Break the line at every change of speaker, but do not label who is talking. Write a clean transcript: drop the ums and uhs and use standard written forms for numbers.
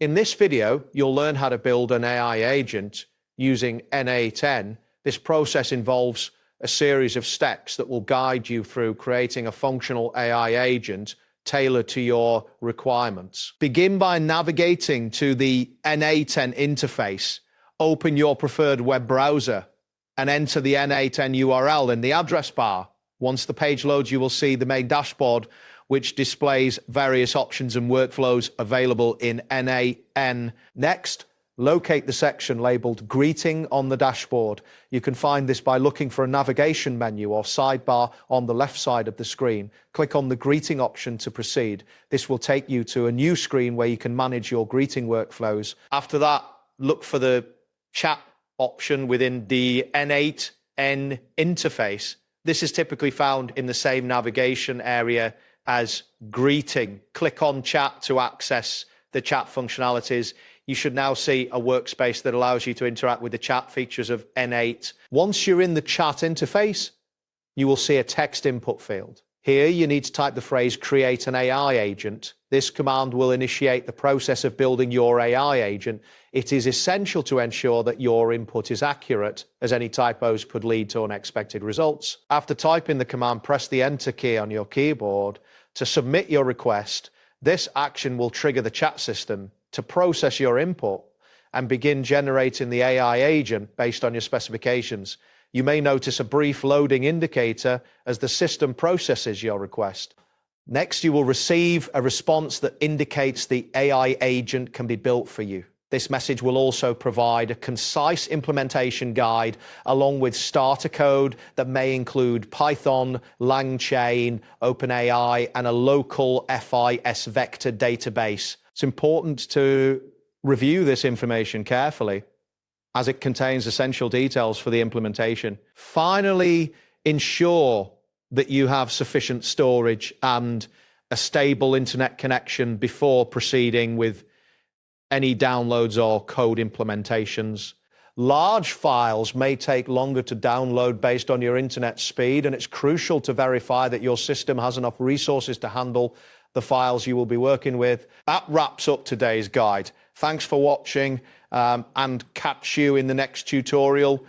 In this video, you'll learn how to build an AI agent using n8n. This process involves a series of steps that will guide you through creating a functional AI agent tailored to your requirements. Begin by navigating to the n8n interface. Open your preferred web browser and enter the n8n URL in the address bar. Once the page loads, you will see the main dashboard, which displays various options and workflows available in n8n. Next, locate the section labeled Greeting on the dashboard. You can find this by looking for a navigation menu or sidebar on the left side of the screen. Click on the Greeting option to proceed. This will take you to a new screen where you can manage your greeting workflows. After that, look for the chat option within the n8n interface. This is typically found in the same navigation area as greeting. Click on chat to access the chat functionalities. You should now see a workspace that allows you to interact with the chat features of n8. Once you're in the chat interface, you will see a text input field. Here you need to type the phrase create an AI agent. This command will initiate the process of building your AI agent. It is essential to ensure that your input is accurate, as any typos could lead to unexpected results. After typing the command, press the Enter key on your keyboard to submit your request. This action will trigger the chat system to process your input and begin generating the AI agent based on your specifications. You may notice a brief loading indicator as the system processes your request. Next, you will receive a response that indicates the AI agent can be built for you. This message will also provide a concise implementation guide along with starter code that may include Python, LangChain, OpenAI, and a local FIS vector database. It's important to review this information carefully, as it contains essential details for the implementation. Finally, ensure that you have sufficient storage and a stable internet connection before proceeding with any downloads or code implementations. Large files may take longer to download based on your internet speed, and it's crucial to verify that your system has enough resources to handle the files you will be working with. That wraps up today's guide. Thanks for watching, and catch you in the next tutorial.